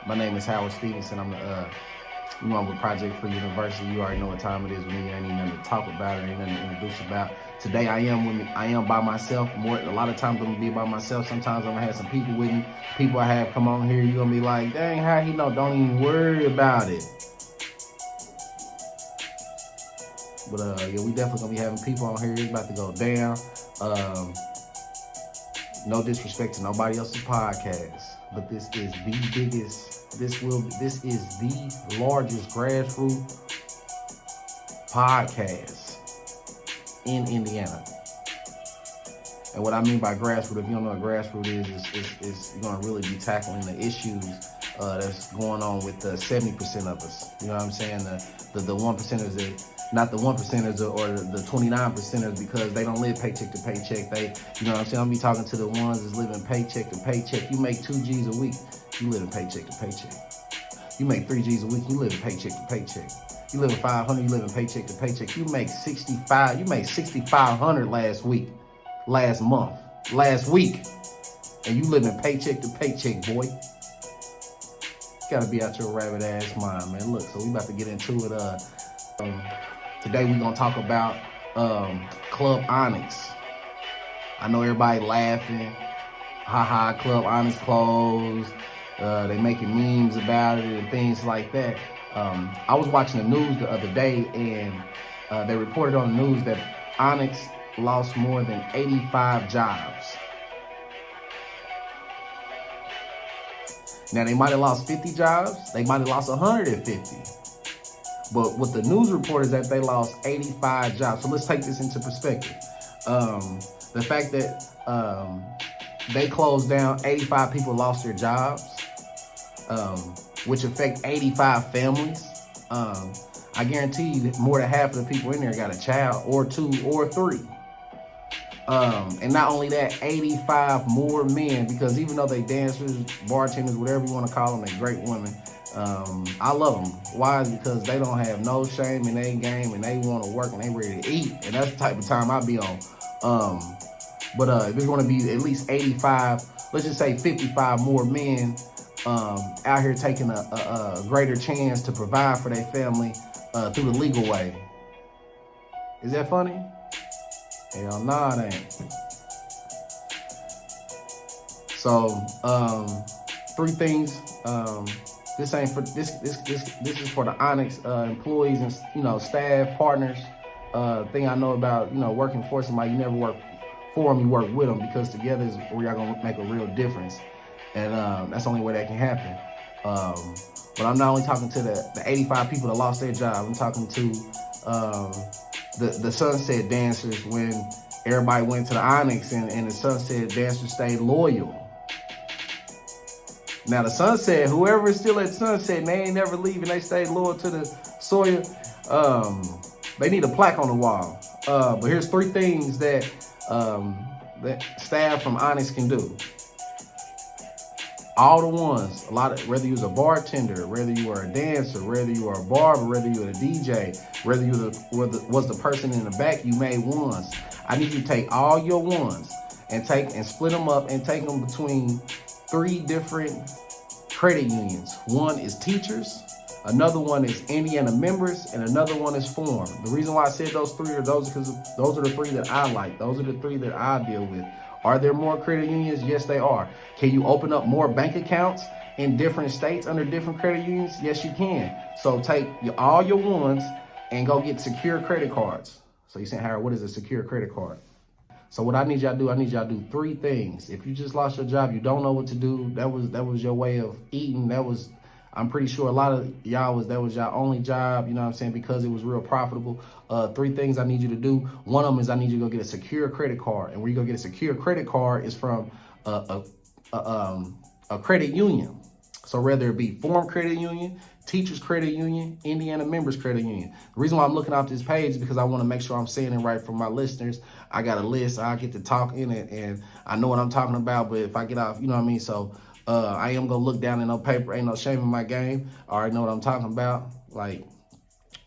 My name is Howard Stevenson. I'm with Project Free University. You already know what time it is with me. Ain't even nothing to talk about. Ain't nothing to introduce about. Today I am by myself. A lot of times I'm gonna be by myself. Sometimes I'm gonna have some people with me. People I have come on here. You're gonna be like, dang, how he know? Don't even worry about it. But yeah, we definitely gonna be having people on here. It's about to go down. No disrespect to nobody else's podcast, but this is the biggest. This is the largest grassroots podcast in Indiana. And what I mean by grassroots, if you don't know what grassroots is you're gonna really be tackling the issues that's going on with the 70% of us. You know what I'm saying? The 1%ers that, not the 1%ers or the 29%ers, because they don't live paycheck to paycheck. You know what I'm saying? I'm be talking to the ones that's living paycheck to paycheck. You make 2 G's a week, you living paycheck to paycheck. You make 3 G's a week, you living paycheck to paycheck. You living 500, you living paycheck to paycheck. You make 6,500 last month, last week, and you living paycheck to paycheck, boy. Gotta be out your rabbit ass mind, man. Look, so we about to get into it. Today we gonna talk about Club Onyx. I know everybody laughing, haha, Club Onyx closed. They making memes about it and things like that. I was watching the news the other day, and they reported on the news that Onyx lost more than 85 jobs. Now, they might have lost 50 jobs. They might have lost 150. But what the news report is that they lost 85 jobs. So let's take this into perspective. The fact that they closed down, 85 people lost their jobs, which affect 85 families. I guarantee you that more than half of the people in there got a child or 2 or 3. And not only that, 85 more men, because even though they dancers, bartenders, whatever you want to call them, they're great women. I love them. Why? Because they don't have no shame in their game, and they want to work, and they ready to eat. And that's the type of time I be on. But if there's going to be at least 85, let's just say 55 more men out here taking a greater chance to provide for their family through the legal way. Is that funny? Hell nah, it ain't. So, 3 things. This ain't for this is for the Onyx employees and staff, partners. Thing I know about working for somebody, you never work for them, you work with them, because together is where y'all gonna make a real difference, and that's the only way that can happen. But I'm not only talking to the 85 people that lost their job. I'm talking to the Sunset Dancers, when everybody went to the Onyx, and the Sunset Dancers stayed loyal. Now the Sunset, whoever is still at Sunset, they ain't never leaving. They stayed loyal to the Sawyer. They need a plaque on the wall. But here's 3 things that that staff from Onyx can do. All the ones, whether you was a bartender, whether you were a dancer, whether you were a barber, whether you were a DJ, whether you was the person in the back, you made ones. I need you to take all your ones and split them up and take them between 3 different credit unions. One is teachers, another one is Indiana members, and another one is Forum. The reason why I said those 3 are because those are the 3 that I like. Those are the 3 that I deal with. Are there more credit unions? Yes, they are. Can you open up more bank accounts in different states under different credit unions? Yes, you can. So take all your ones and go get secure credit cards. So you're saying, Howard, what is a secure credit card? So what I need y'all to do, 3 things. If you just lost your job, you don't know what to do, that was your way of eating. I'm pretty sure a lot of y'all that was your only job, you know what I'm saying, because it was real profitable. 3 things I need you to do. One of them is I need you to go get a secure credit card. And where you go get a secure credit card is from a credit union. So whether it be Forum Credit Union, Teachers Credit Union, Indiana Members Credit Union. The reason why I'm looking off this page is because I want to make sure I'm saying it right for my listeners. I got a list. I get to talk in it, and I know what I'm talking about. But if I get off, you know what I mean? So I am going to look down in no paper. Ain't no shame in my game. I already know what I'm talking about. Like,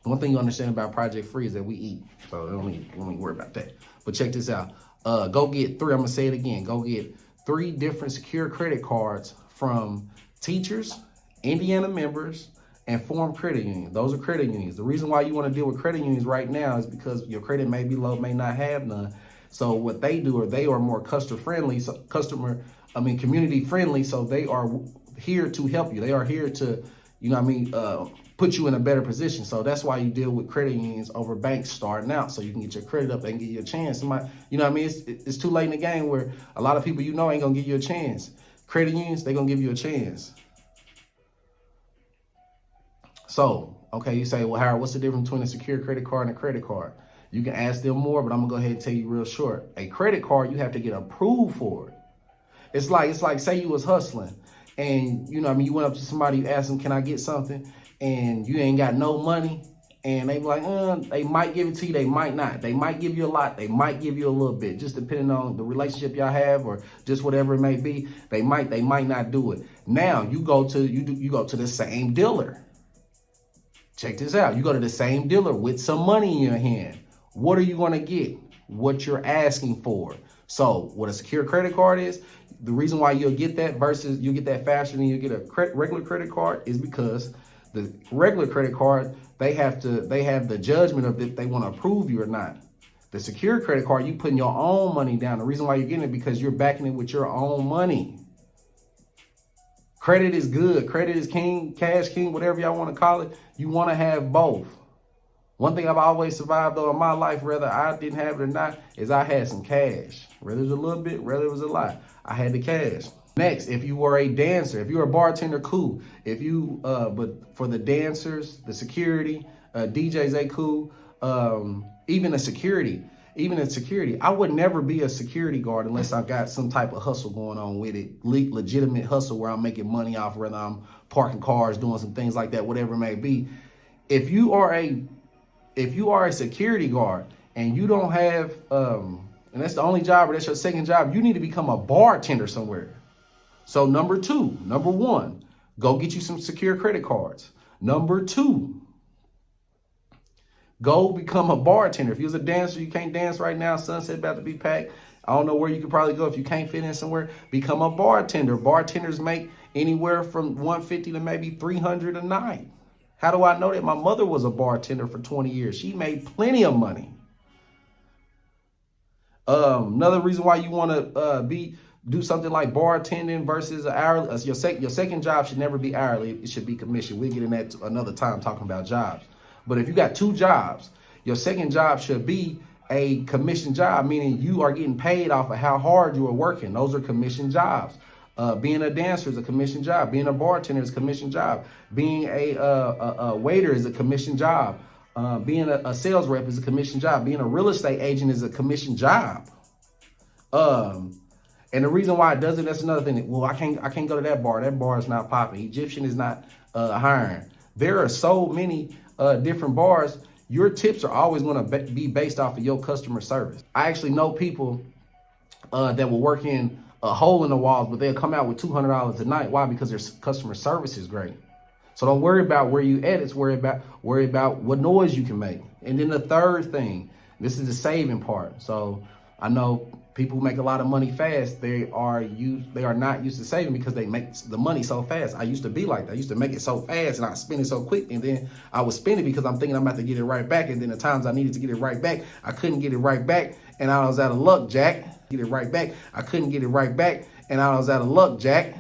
one thing you understand about Project Free is that we eat. So don't need worry about that. But check this out. Go get 3. I'm going to say it again. Go get 3 different secure credit cards from Teachers, Indiana members, and form credit unions. Those are credit unions. The reason why you want to deal with credit unions right now is because your credit may be low, may not have none. So what they do, they are more customer friendly, community friendly. So they are here to help you. They are here to, put you in a better position. So that's why you deal with credit unions over banks starting out, so you can get your credit up and give you a chance. It's too late in the game where a lot of people ain't gonna give you a chance. Credit unions, they're gonna give you a chance. So, okay, you say, well, Howard, what's the difference between a secure credit card and a credit card? You can ask them more, but I'm gonna go ahead and tell you real short. A credit card, you have to get approved for it. It's like say you was hustling and you went up to somebody, you asked them, can I get something? And you ain't got no money. And they be like, they might give it to you, they might not. They might give you a lot, they might give you a little bit, just depending on the relationship y'all have or just whatever it may be. They might not do it. Now you go to the same dealer. Check this out. You go to the same dealer with some money in your hand. What are you going to get? What you're asking for. So what a secure credit card is, the reason why you'll get that versus you'll get that faster than you get a regular credit card is because the regular credit card, they have the judgment of if they want to approve you or not. The secure credit card, you putting your own money down. The reason why you're getting it because you're backing it with your own money. Credit is good. Credit is king, cash king, whatever y'all want to call it. You want to have both. One thing I've always survived though in my life, whether I didn't have it or not, is I had some cash. Whether it was a little bit, whether it was a lot, I had the cash. Next, if you were a dancer, if you're a bartender, cool. But for the dancers, the security, DJs, they cool. Even in security, I would never be a security guard unless I got some type of hustle going on with it, legitimate hustle where I'm making money off, whether I'm parking cars, doing some things like that, whatever it may be. If you are a security guard and you don't have, and that's the only job or that's your second job, you need to become a bartender somewhere. So number one, go get you some secure credit cards. Number two, go become a bartender. If you're a dancer, you can't dance right now, Sunset about to be packed. I don't know where you could probably go if you can't fit in somewhere. Become a bartender. Bartenders make anywhere from $150 to maybe $300 a night. How do I know that? My mother was a bartender for 20 years. She made plenty of money. Another reason why you want to do something like bartending versus hourly. Your second job should never be hourly. It should be commission. We'll get in that another time talking about jobs. But if you got two jobs, your second job should be a commission job, meaning you are getting paid off of how hard you are working. Those are commission jobs. Being a dancer is a commission job. Being a bartender is a commission job. Being a waiter is a commission job. Being a sales rep is a commission job. Being a real estate agent is a commission job. And the reason why it doesn't, that's another thing. Well, I can't go to that bar. That bar is not popping. Egyptian is not hiring. There are so many different bars. Your tips are always going to be based off of your customer service. I actually know people that will work in a hole in the walls, but they'll come out with $200 a night. Why? Because their customer service is great. So don't worry about where you at. It's worry about what noise you can make. And then the third thing, this is the saving part. So I know people who make a lot of money fast, they are not used to saving because they make the money so fast. I used to be like that. I used to make it so fast and I spend it so quick, and then I would spend it because I'm thinking I'm about to get it right back. And then the times I needed to get it right back, I couldn't get it right back, and I was out of luck, Jack. Get it right back. I couldn't get it right back, and I was out of luck, Jack.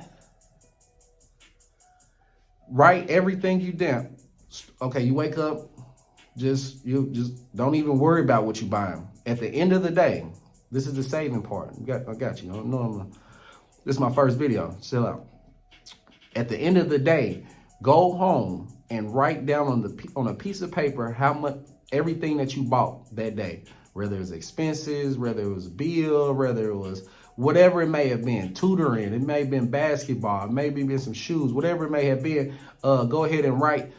Write everything you down. Okay, you wake up, you just don't even worry about what you're buying. At the end of the day, this is the saving part. I got you. This is my first video. Chill out. At the end of the day, go home and write down on a piece of paper how much everything that you bought that day, whether it was expenses, whether it was a bill, whether it was whatever it may have been, tutoring, it may have been basketball, it may have been some shoes, whatever it may have been. Go ahead and write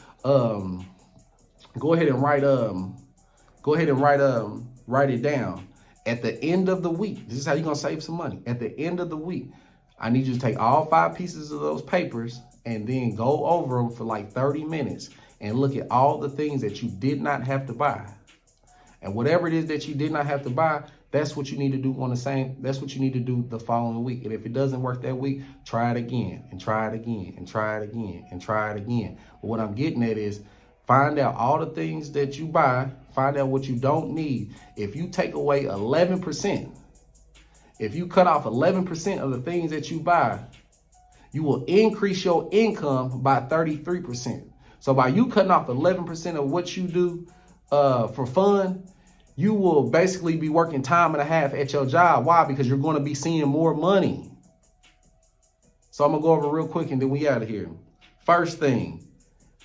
it down. At the end of the week, this is how you're going to save some money. At the end of the week, I need you to take all 5 pieces of those papers and then go over them for like 30 minutes and look at all the things that you did not have to buy. And whatever it is that you did not have to buy, That's what you need to do on the same. That's what you need to do the following week. And if it doesn't work that week, try it again and try it again and try it again and try it again. But what I'm getting at is find out all the things that you buy, find out what you don't need. If you take away 11%, if you cut off 11% of the things that you buy, you will increase your income by 33%. So by you cutting off 11% of what you do for fun, you will basically be working time and a half at your job. Why? Because you're going to be seeing more money. So I'm going to go over real quick and then we out of here. First thing,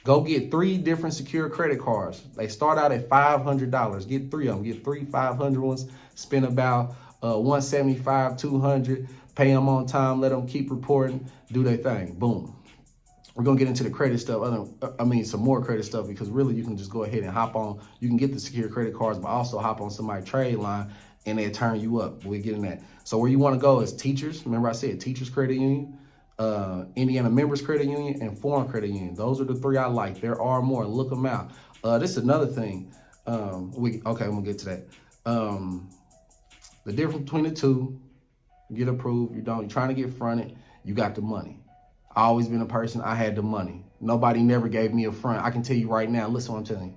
go get 3 different secure credit cards. They start out at $500. Get 3 of them. Get 3 $500 ones. Spend about $175, $200. Pay them on time. Let them keep reporting. Do their thing. Boom. We're going to get into the credit stuff. Some more credit stuff, because really you can just go ahead and hop on. You can get the secure credit cards, but also hop on somebody's trade line and they'll turn you up. We're getting that. So where you want to go is teachers. Remember I said teachers credit union, Indiana members credit union, and foreign credit union. Those are the 3 I like. There are more. Look them out. This is another thing. I'm going to get to that. The difference between the 2, get approved. You don't. You're trying to get fronted. You got the money. I always been a person, I had the money. Nobody never gave me a front. I can tell you right now, listen what I'm telling you.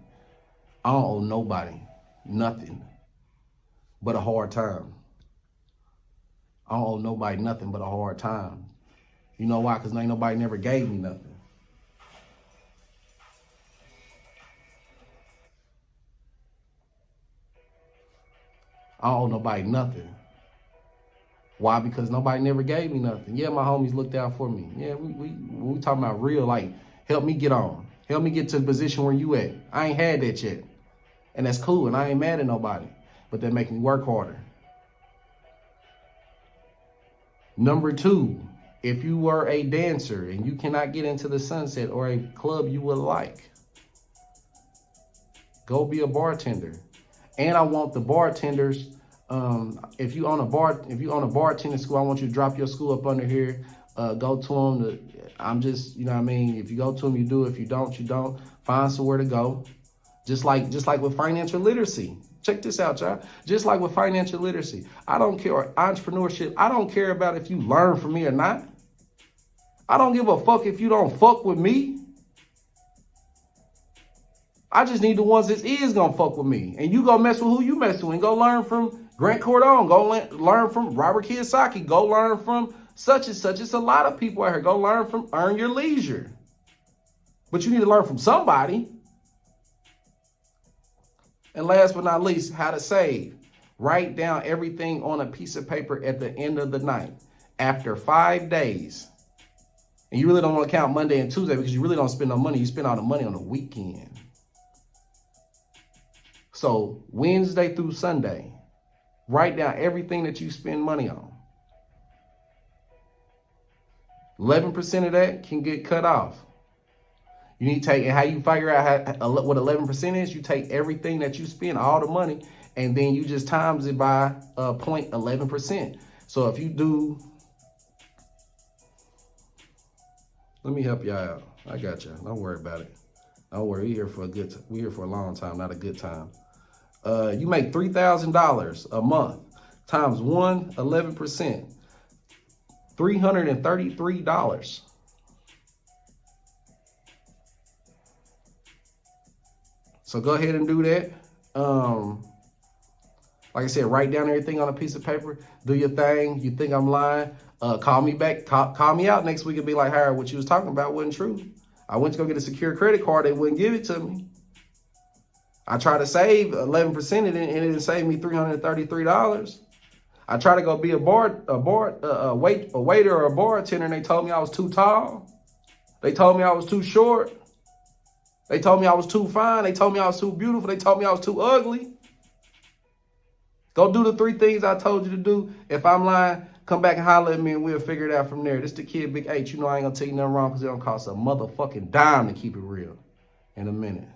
I don't owe nobody nothing but a hard time. I don't owe nobody nothing but a hard time. You know why? Because ain't nobody never gave me nothing. I don't owe nobody nothing. Why? Because nobody never gave me nothing. Yeah, my homies looked out for me. Yeah, we talking about real, like, help me get on. Help me get to the position where you at. I ain't had that yet. And that's cool, and I ain't mad at nobody. But that make me work harder. Number 2, if you were a dancer and you cannot get into the Sunset or a club you would like, go be a bartender. And I want the bartenders, if you own a bartending school, I want you to drop your school up under here. Go to them. I'm just, you know what I mean? If you go to them, you do. If you don't, you don't. Find somewhere to go. Just like with financial literacy. Check this out, y'all. Just like with financial literacy, I don't care, or entrepreneurship, I don't care about if you learn from me or not. I don't give a fuck if you don't fuck with me. I just need the ones that is gonna fuck with me. And you go mess with who you mess with. And go learn from Grant Cardone. Go learn from Robert Kiyosaki. Go learn from such and such. It's a lot of people out here. Go learn from Earn Your Leisure. But you need to learn from somebody. And last but not least, how to save. Write down everything on a piece of paper at the end of the night. After 5 days. And you really don't want to count Monday and Tuesday because you really don't spend no money. You spend all the money on the weekend. So Wednesday through Sunday, write down everything that you spend money on. 11% of that can get cut off. You need to take, and how you figure out what 11% is, you take everything that you spend, all the money, and then you just times it by 0.11%. So if you do, let me help y'all out. I got you. Don't worry about it. Don't worry. We're here for a long time, not a good time. You make $3,000 a month times 11%, $333. So go ahead and do that. Like I said, write down everything on a piece of paper. Do your thing. You think I'm lying? Call me back. Call me out next week and be like, Harry, what you was talking about wasn't true. I went to go get a secure credit card. They wouldn't give it to me. I tried to save 11% and it didn't save me $333. I tried to go be a waiter or a bartender, and they told me I was too tall. They told me I was too short. They told me I was too fine. They told me I was too beautiful. They told me I was too ugly. Go do the 3 things I told you to do. If I'm lying, come back and holler at me and we'll figure it out from there. This the Kid Big H. You know I ain't gonna tell you nothing wrong because it don't cost a motherfucking dime to keep it real. In a minute.